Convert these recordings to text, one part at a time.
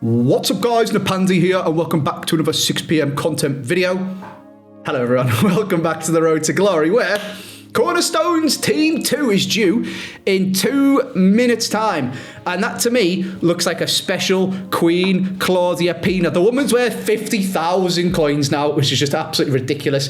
What's up guys, Napandi here and welcome back to another 6 PM content video. Hello everyone, welcome back to the Road to Glory where Cornerstones Team 2 is due in 2 minutes time. And that to me looks like a special Queen Claudia Pina. The woman's worth 50,000 coins now, which is just absolutely ridiculous.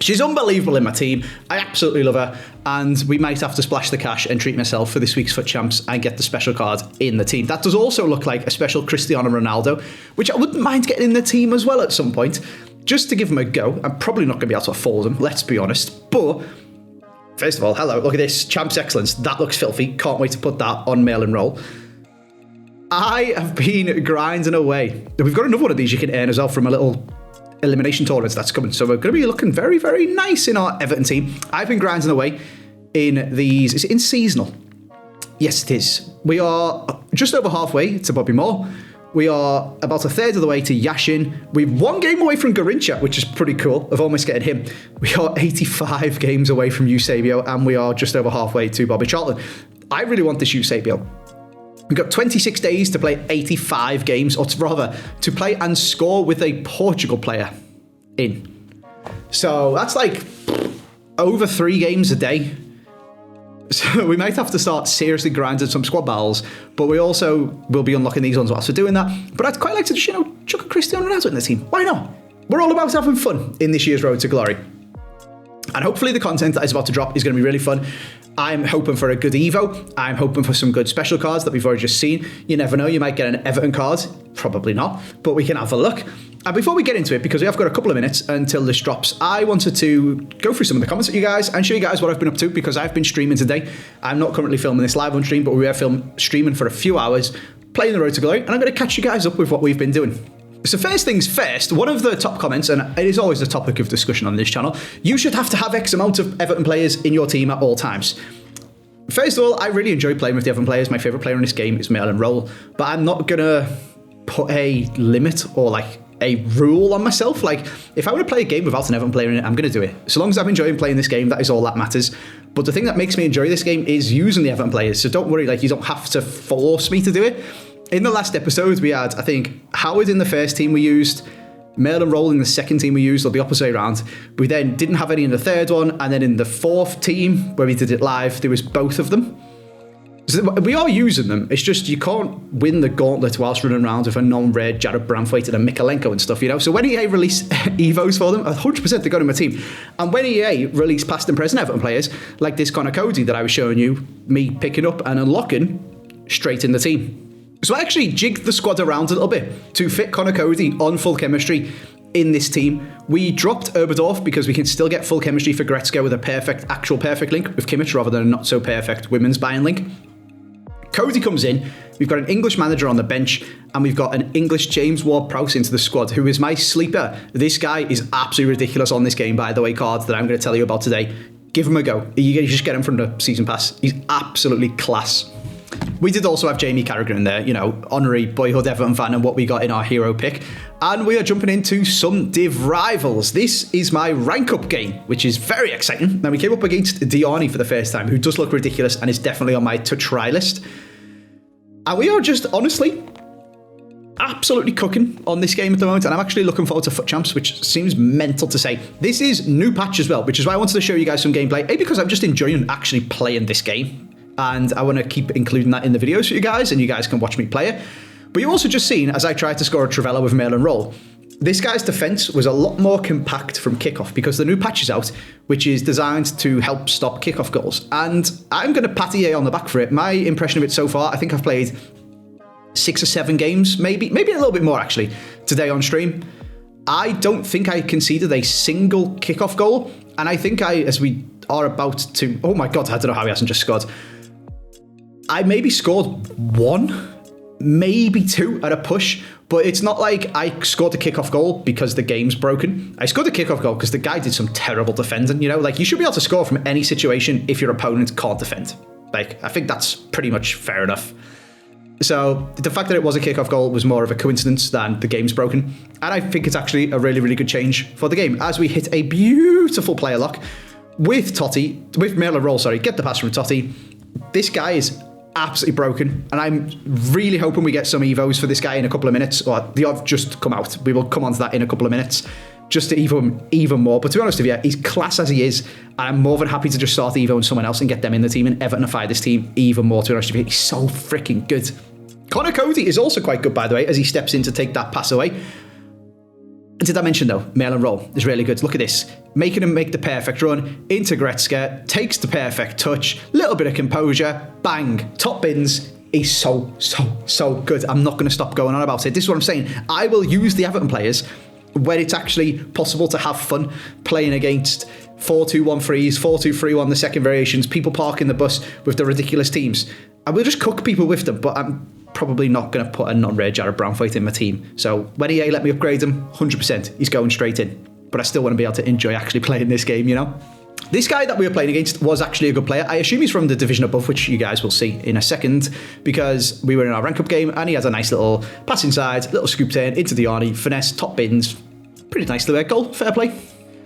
She's unbelievable in my team. I absolutely love her. And we might have to splash the cash and treat myself for this week's Foot Champs and get the special card in the team. That does also look like a special Cristiano Ronaldo, which I wouldn't mind getting in the team as well at some point, just to give him a go. I'm probably not going to be able to afford him, let's be honest. But first of all, hello, look at this. Champs Excellence. That looks filthy. Can't wait to put that on mail and roll. I have been grinding away. We've got another one of these you can earn as well from a little elimination tournaments that's coming, so we're going to be looking very, very nice in our Everton team. I've been grinding away in these. Is it in seasonal? Yes, it is. We are just over halfway to Bobby Moore. We are about a third of the way to Yashin. We're 1 game away from Garincha, which is pretty cool, of almost getting him. We are 85 games away from Eusebio, and we are just over halfway to Bobby Charlton. I really want this Eusebio. We've got 26 days to play 85 games, or rather, to play and score with a Portugal player in. So that's like over 3 games a day. So we might have to start seriously grinding some squad battles, but we also will be unlocking these ones whilst we're doing that. But I'd quite like to just, chuck a Cristiano Ronaldo in the team. Why not? We're all about having fun in this year's Road to Glory. And hopefully the content that is about to drop is going to be really fun. I'm hoping for a good Evo. I'm hoping for some good special cards that we've already just seen. You never know, you might get an Everton card. Probably not, but we can have a look. And before we get into it, because we have got a couple of minutes until this drops, I wanted to go through some of the comments with you guys and show you guys what I've been up to, because I've been streaming today. I'm not currently filming this live on stream, but we are streaming for a few hours, playing the Road to Glory, and I'm going to catch you guys up with what we've been doing. So first things first, one of the top comments, and it is always a topic of discussion on this channel, you should have to have X amount of Everton players in your team at all times. First of all, I really enjoy playing with the Everton players. My favourite player in this game is mail and roll, but I'm not going to put a limit or like a rule on myself. Like, if I want to play a game without an Everton player in it, I'm going to do it. So long as I'm enjoying playing this game, that is all that matters. But the thing that makes me enjoy this game is using the Everton players. So don't worry, like, you don't have to force me to do it. In the last episode, we had, I think, Howard in the first team we used, mail and roll in the second team we used, or the opposite way around. We then didn't have any in the third one, and then in the fourth team, where we did it live, there was both of them. So we are using them. It's just you can't win the gauntlet whilst running around with a non-rare Jared Branthwaite and a Mikalenko and stuff, So when EA release Evos for them, 100% they got in my team. And when EA release past and present Everton players, like this Connor Cody that I was showing you, me picking up and unlocking straight in the team. So I actually jigged the squad around a little bit to fit Connor Cody on full chemistry in this team. We dropped Oberdorf because we can still get full chemistry for Goretzka with a actual perfect link with Kimmich rather than a not so perfect women's buying link. Cody comes in, we've got an English manager on the bench, and we've got an English James Ward-Prowse into the squad, who is my sleeper. This guy is absolutely ridiculous on this game, by the way, cards that I'm going to tell you about today. Give him a go. You just get him from the season pass. He's absolutely class. We did also have Jamie Carragher in there, honorary boyhood Everton fan and what we got in our hero pick. And we are jumping into some Div Rivals. This is my rank up game, which is very exciting. Now, we came up against Diani for the first time, who does look ridiculous and is definitely on my to try list. And we are just, honestly, absolutely cooking on this game at the moment. And I'm actually looking forward to Foot Champs, which seems mental to say. This is new patch as well, which is why I wanted to show you guys some gameplay. A, because I'm just enjoying actually playing this game. And I want to keep including that in the videos for you guys, and you guys can watch me play it. But you've also just seen, as I tried to score a Trivella with mail and roll, this guy's defense was a lot more compact from kickoff because the new patch is out, which is designed to help stop kickoff goals. And I'm going to pat EA on the back for it. My impression of it so far, I think I've played 6 or 7 games, maybe a little bit more actually, today on stream. I don't think I conceded a single kickoff goal. And I think as we are about to, oh my God, I don't know how he hasn't just scored. I maybe scored 1, maybe 2 at a push, but it's not like I scored a kickoff goal because the game's broken. I scored a kickoff goal because the guy did some terrible defending, Like, you should be able to score from any situation if your opponent can't defend. Like, I think that's pretty much fair enough. So the fact that it was a kickoff goal was more of a coincidence than the game's broken. And I think it's actually a really, really good change for the game as we hit a beautiful player lock with Totti, with mail and roll, get the pass from Totti. This guy is absolutely broken. And I'm really hoping we get some Evos for this guy in a couple of minutes. Or they have just come out. We will come on to that in a couple of minutes, just to Evo him even more. But to be honest with you, he's class as he is. I'm more than happy to just start Evo and someone else and get them in the team and Evertonify this team even more, to be honest with you. He's so freaking good. Connor Cody is also quite good, by the way, as he steps in to take that pass away. Did I mention, though, mail and roll is really good. Look at this. Making him make the perfect run into Gretzka, takes the perfect touch, little bit of composure, bang, top bins. He's so good. I'm not going to stop going on about it. This is what I'm saying. I will use the Everton players when it's actually possible to have fun playing against 4-2-1-3s, 4-2-3-1, the second variations, people parking the bus with the ridiculous teams. I will just cook people with them, but I'm probably not going to put a non-rare Jared Brownthwaite in my team. So when EA let me upgrade him, 100%, he's going straight in. But I still want to be able to enjoy actually playing this game, you know? This guy that we were playing against was actually a good player. I assume he's from the division above, which you guys will see in a second, because we were in our rank up game and he has a nice little pass inside, little scoop turn into Diani, finesse, top bins. Pretty nicely there, goal, fair play.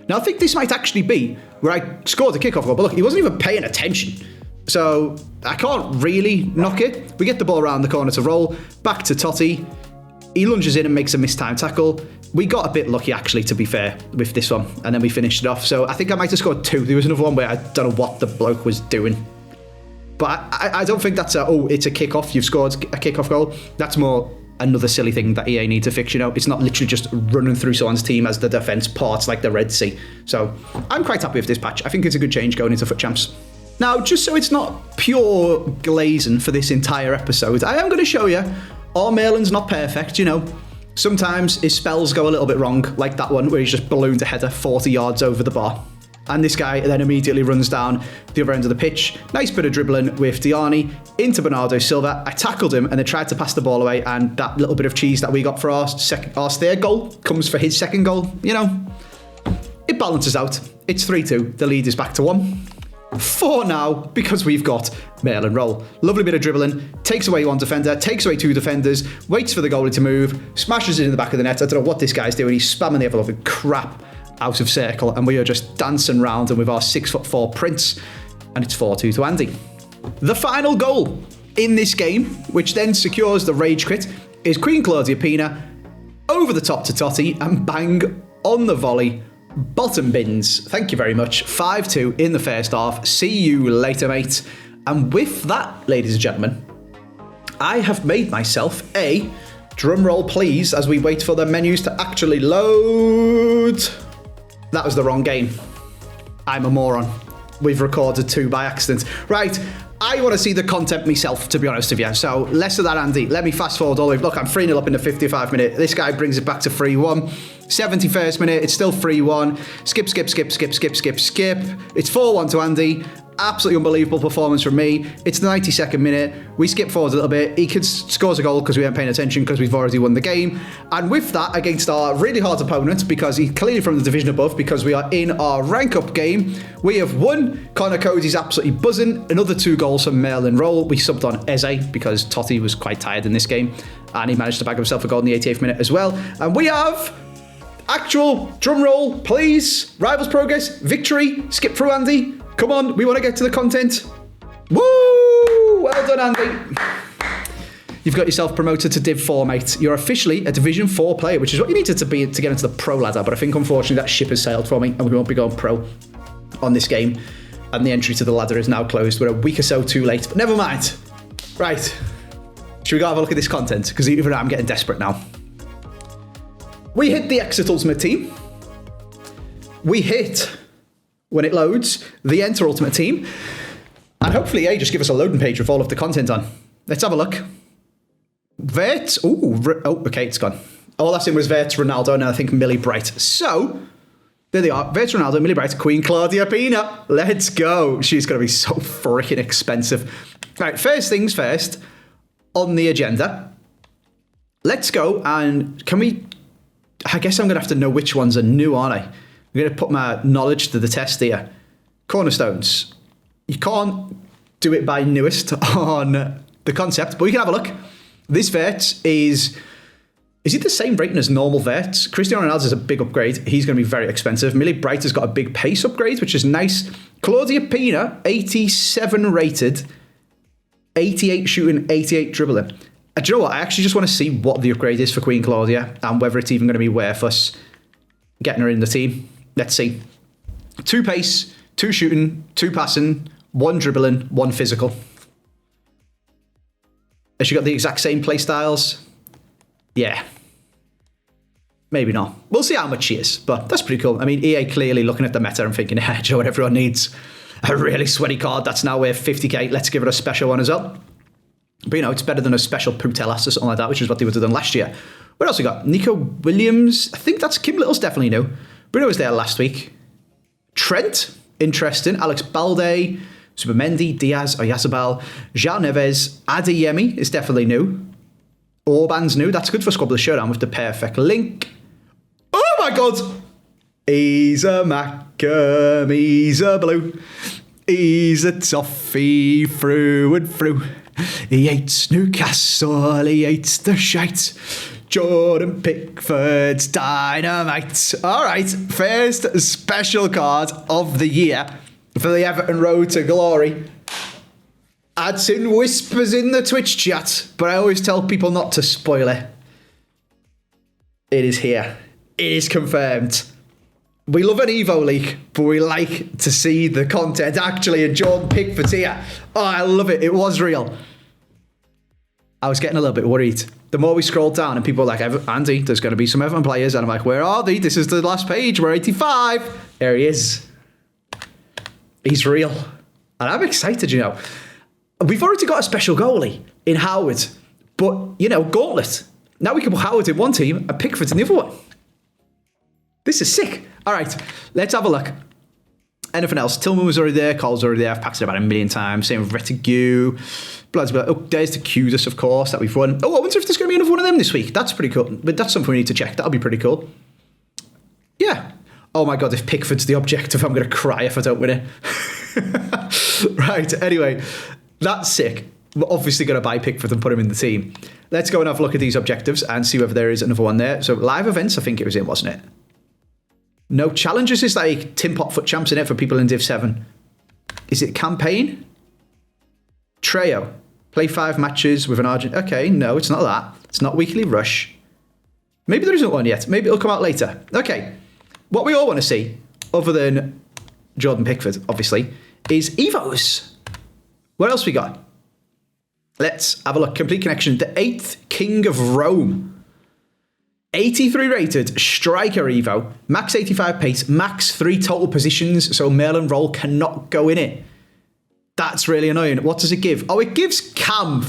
Now I think this might actually be where I scored the kickoff goal, but look, he wasn't even paying attention. So I can't really knock it. We get the ball around the corner to roll, back to Totti. He lunges in and makes a mistimed tackle. We got a bit lucky, actually, to be fair, with this one. And then we finished it off. So I think I might have scored 2. There was another one where I don't know what the bloke was doing. But I don't think that's it's a kickoff. You've scored a kickoff goal. That's more another silly thing that EA need to fix, you know. It's not literally just running through someone's team as the defence parts like the Red Sea. So I'm quite happy with this patch. I think it's a good change going into FUT Champs. Now, just so it's not pure glazing for this entire episode, I am going to show you our Merlin's not perfect, you know. Sometimes his spells go a little bit wrong, like that one where he's just ballooned a header 40 yards over the bar. And this guy then immediately runs down the other end of the pitch. Nice bit of dribbling with Diani into Bernardo Silva. I tackled him and they tried to pass the ball away, and that little bit of cheese that we got for our third goal comes for his second goal. You know, it balances out. It's 3-2. The lead is back to 1. 4 now, because we've got mail and roll. Lovely bit of dribbling, takes away one defender, takes away 2 defenders, waits for the goalie to move, smashes it in the back of the net. I don't know what this guy's doing. He's spamming the ever-loving crap out of circle, and we are just dancing around and with our 6'4" Prince, and it's 4-2 to Andy. The final goal in this game, which then secures the rage quit, is Queen Claudia Pina over the top to Totti and bang on the volley. Bottom bins. Thank you very much. 5-2 in the first half. See you later, mate. And with that, ladies and gentlemen, I have made myself a drum roll, please, as we wait for the menus to actually load. That was the wrong game. I'm a moron. We've recorded 2 by accident. Right. I want to see the content myself, to be honest with you. So less of that, Andy. Let me fast forward all the way. Look, I'm 3-0 up in the 55 minute. This guy brings it back to 3-1. 71st minute, it's still 3-1. Skip. It's 4-1 to Andy. Absolutely unbelievable performance from me. It's the 92nd minute. We skip forward a little bit. He scores a goal because we weren't paying attention because we've already won the game. And with that, against our really hard opponent, because he's clearly from the division above, because we are in our rank up game, we have won. Connor Cody's absolutely buzzing. Another 2 goals from Mail and Roll. We subbed on Eze because Totti was quite tired in this game. And he managed to bag himself a goal in the 88th minute as well. And we have actual drum roll, please. Rivals progress, victory. Skip through, Andy. Come on, we want to get to the content. Woo! Well done, Andy. You've got yourself promoted to Div 4, mate. You're officially a Division 4 player, which is what you needed to be to get into the pro ladder. But I think, unfortunately, that ship has sailed for me, and we won't be going pro on this game. And the entry to the ladder is now closed. We're a week or so too late, but never mind. Right. Should we go have a look at this content? Because even I'm getting desperate now. We hit the Exit Ultimate Team. We hit, when it loads, the Enter Ultimate Team. And hopefully, just give us a loading page with all of the content on. Let's have a look. Vert. Okay, it's gone. All that's in was Vert, Ronaldo, and I think Millie Bright. So, there they are. Vert, Ronaldo, Millie Bright, Queen Claudia Pina. Let's go. She's going to be so freaking expensive. Right, first things first, on the agenda, let's go and can we... I guess I'm going to have to know which ones are new, aren't I? I'm going to put my knowledge to the test here. Cornerstones. You can't do it by newest on the concept, but we can have a look. This Vert is it the same rating as normal Verts? Cristiano Ronaldo is a big upgrade. He's going to be very expensive. Millie Bright has got a big pace upgrade, which is nice. Claudia Pina, 87 rated. 88 shooting, 88 dribbling. Do you know what? I actually just want to see what the upgrade is for Queen Claudia and whether it's even going to be worth us getting her in the team. Let's see. 2 pace, 2 shooting, 2 passing, 1 dribbling, 1 physical. Has she got the exact same play styles? Yeah. Maybe not. We'll see how much she is, but that's pretty cool. I mean, EA clearly looking at the meta and thinking, hey, do you know what everyone needs? A really sweaty card that's now worth 50k. Let's give it a special one as well. But, you know, it's better than a special Putellas or something like that, which is what they would have done last year. What else we got? Nico Williams. I think that's Kim Little's definitely new. Bruno was there last week. Trent, interesting. Alex Balde, Supermendi, Diaz, Oyazabal, Jean Neves, Adeyemi is definitely new. Orban's new. That's good for Squabbler Showdown with the perfect link. Oh my God! He's a Mackem, he's a blue. He's a toffee through and through. He hates Newcastle, he hates the shite. Jordan Pickford's dynamite. All right, first special card of the year for the Everton Road to Glory. I'd seen whispers in the Twitch chat, but I always tell people not to spoil it. It is here. It is confirmed. We love an Evo leak, but we like to see the content actually, and Jordan Pickford's here. Oh, I love it. It was real. I was getting a little bit worried. The more we scrolled down and people were like, Andy, there's going to be some Everton players. And I'm like, where are they? This is the last page. We're 85. There he is. He's real. And I'm excited, you know. We've already got a special goalie in Howard. But, you know, Gauntlet. Now we can put Howard in one team and Pickford in the other one. This is sick. All right, let's have a look. Anything else? Tillman was already there. Cole's already there. I've packed it about 1 million times. Same with Retigue. Oh, there's the Qdus, of course, that we've run. Oh, I wonder if there's going to be another one of them this week. That's pretty cool. But that's something we need to check. That'll be pretty cool. Yeah. Oh my God, if Pickford's the objective, I'm going to cry if I don't win it. Right, anyway, that's sick. We're obviously going to buy Pickford and put him in the team. Let's go and have a look at these objectives and see whether there is another one there. So live events, I think it was in, wasn't it? No, challenges is like Tim Pot Foot Champs in it for people in Div 7. Is it campaign? Treo. Play 5 matches with an Argent. Okay, no, it's not that. It's not weekly rush. Maybe there isn't one yet. Maybe it'll come out later. Okay. What we all want to see, other than Jordan Pickford, obviously, is Evos. What else we got? Let's have a look. Complete connection. The 8th King of Rome. 83 rated, striker Evo, max 85 pace, max 3 total positions, so Merlin Roll cannot go in it. That's really annoying. What does it give? Oh, it gives Cam.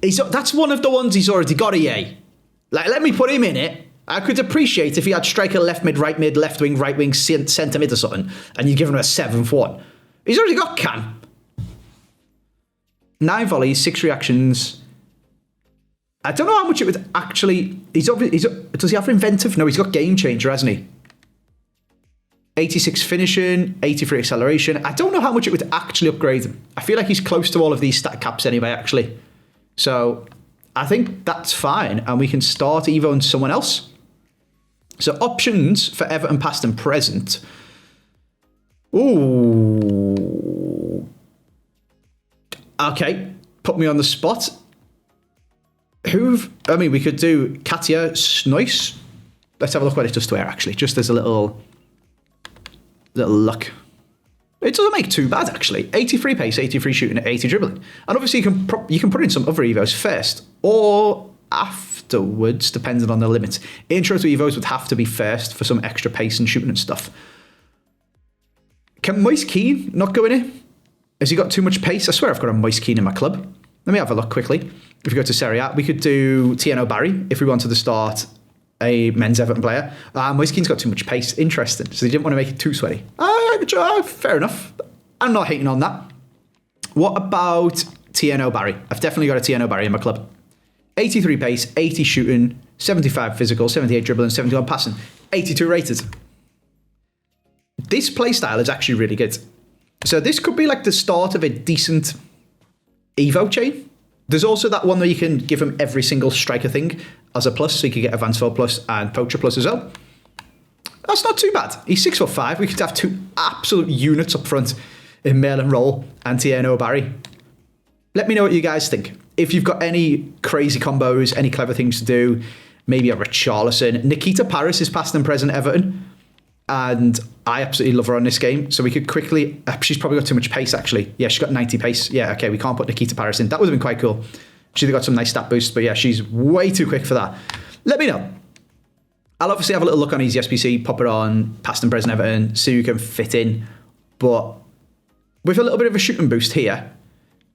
That's one of the ones he's already got, EA. Like, let me put him in it. I could appreciate if he had striker, left mid, left wing, centre mid or something, and you give him a 7th one. He's already got Cam. 9 volleys, 6 reactions. I don't know how much it would actually... does he have inventive? No, he's got game changer, hasn't he? 86 finishing, 83 acceleration. I don't know how much it would actually upgrade him. I feel like he's close to all of these stat caps anyway, actually. So I think that's fine, and we can start Evo on someone else. So options for Everton past and present. Ooh. Okay, put me on the spot. We could do Katia Snois. Let's have a look what it does to her, actually. Just as a little look. It doesn't make too bad, actually. 83 pace, 83 shooting, 80 dribbling. And obviously you can put in some other Evos first or afterwards, depending on the limits. Intro to Evos would have to be first for some extra pace and shooting and stuff. Can Moise Keane not go in here? Has he got too much pace? I swear I've got a Moise Keane in my club. Let me have a look quickly. If we go to Serie A, we could do Tieno Barry if we wanted to start a men's Everton player. Moise Keane's got too much pace. Interesting. So they didn't want to make it too sweaty. Fair enough. I'm not hating on that. What about Tieno Barry? I've definitely got a Tieno Barry in my club. 83 pace, 80 shooting, 75 physical, 78 dribbling, 71 passing, 82 rated. This playstyle is actually really good. So this could be like the start of a decent Evo chain. There's also that one where you can give him every single striker thing as a plus, so you could get Advanced Foul plus and Poacher plus as well. That's not too bad. He's 6'5". We could have 2 absolute units up front in Merlin Roll and Tieno Barry. Let me know what you guys think. If you've got any crazy combos, any clever things to do, maybe a Richarlison. Nikita Paris is past and present Everton, and I absolutely love her on this game. So we could quickly... she's probably got too much pace, actually. Yeah, she's got 90 pace. Yeah, okay, we can't put Nikita Paris in. That would have been quite cool. She'd have got some nice stat boosts, but yeah, she's way too quick for that. Let me know. I'll obviously have a little look on Easy SBC, pop it on, past and present Everton, see who can fit in. But with a little bit of a shooting boost here,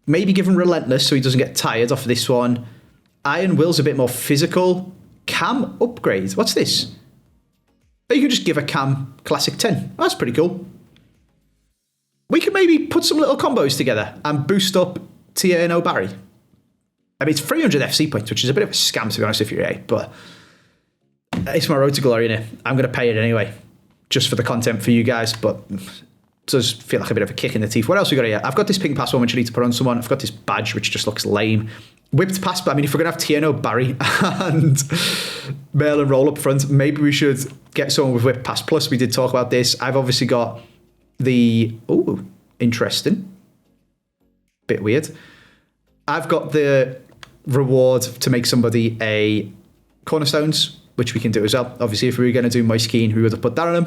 maybe give him Relentless so he doesn't get tired off this one. Iron Will's a bit more physical. Cam upgrade. What's this? Oh, you can just give a Cam Classic 10. That's pretty cool. We could maybe put some little combos together and boost up Tierno Barry. I mean, it's 300 FC points, which is a bit of a scam, to be honest with you, but it's my road to glory, innit? I'm going to pay it anyway, just for the content for you guys, but it does feel like a bit of a kick in the teeth. What else we got here? I've got this pink pass one, which I need to put on someone. I've got this badge, which just looks lame. Whipped pass, but I mean, if we're going to have Tierno Barry and Mail and Roll up front, maybe we should get someone with whipped pass. Plus, we did talk about this. I've obviously got the... Oh, interesting. Bit weird. I've got the reward to make somebody a Cornerstones, which we can do as well. Obviously, if we were going to do Moise Keane, we would have put that on him.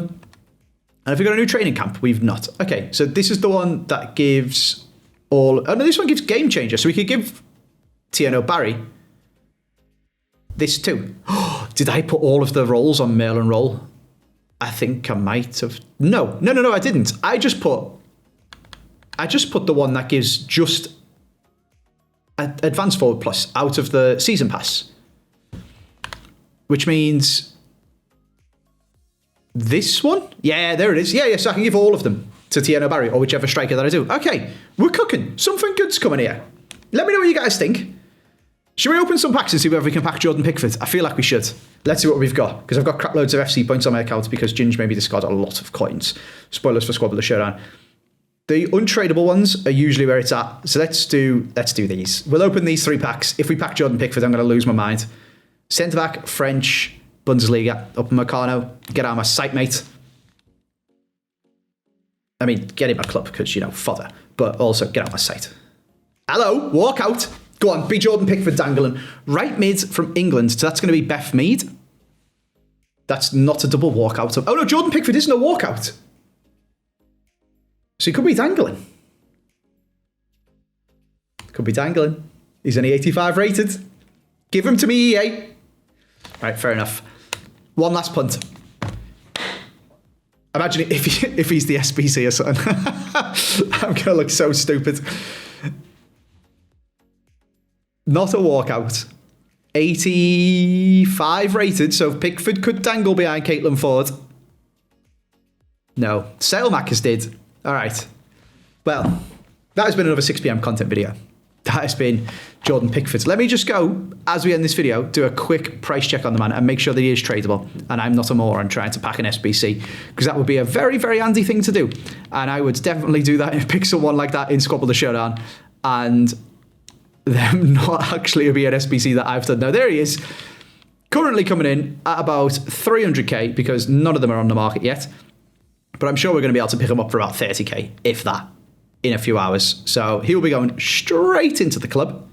And have we got a new training camp? We've not. Okay, so this is the one that gives all... Oh, no, this one gives Game Changer. So we could give Tierno Barry this too. Did I put all of the rolls on Mail and Roll? I think I might have. No, I didn't. I just put the one that gives just Advanced Forward Plus out of the Season Pass. Which means this one? Yeah, there it is. Yeah, so I can give all of them to Tierno Barry or whichever striker that I do. Okay, we're cooking. Something good's coming here. Let me know what you guys think. Should we open some packs and see whether we can pack Jordan Pickford? I feel like we should. Let's see what we've got, because I've got crap loads of FC points on my account because Ginge made me discard a lot of coins. Spoilers for Squabble the Showdown. The untradeable ones are usually where it's at, so let's do these. We'll open these 3 packs. If we pack Jordan Pickford, I'm going to lose my mind. Centre-back, French, Bundesliga, Upamecano. Get out of my sight, mate. I mean, get him a club because, fodder. But also, get out of my sight. Hello, walk out. Go on, be Jordan Pickford dangling. Right mid from England, so that's going to be Beth Mead. That's not a double walkout. Oh no, Jordan Pickford isn't a walkout. So he could be dangling. Could be dangling. He's only 85 rated. Give him to me, EA. Right, fair enough. One last punt. Imagine if he's the SBC or something. I'm going to look so stupid. Not a walkout. 85 rated, so Pickford could dangle behind Caitlin Ford. No. Sailmakers did. All right. Well, that has been another 6 PM content video. That has been Jordan Pickford. Let me just go, as we end this video, do a quick price check on the man and make sure that he is tradable and I'm not a moron trying to pack an SBC, because that would be a very, very handy thing to do. And I would definitely do that if pick someone like that in Squabble the Showdown and them not actually be an SBC that I've done. Now, there he is. Currently coming in at about 300k because none of them are on the market yet. But I'm sure we're going to be able to pick him up for about 30k, if that, in a few hours. So he'll be going straight into the club.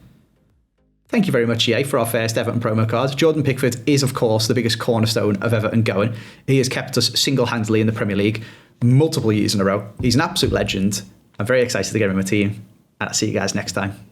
Thank you very much, EA, for our first Everton promo card. Jordan Pickford is, of course, the biggest cornerstone of Everton going. He has kept us single-handedly in the Premier League multiple years in a row. He's an absolute legend. I'm very excited to get him in my team. And I'll see you guys next time.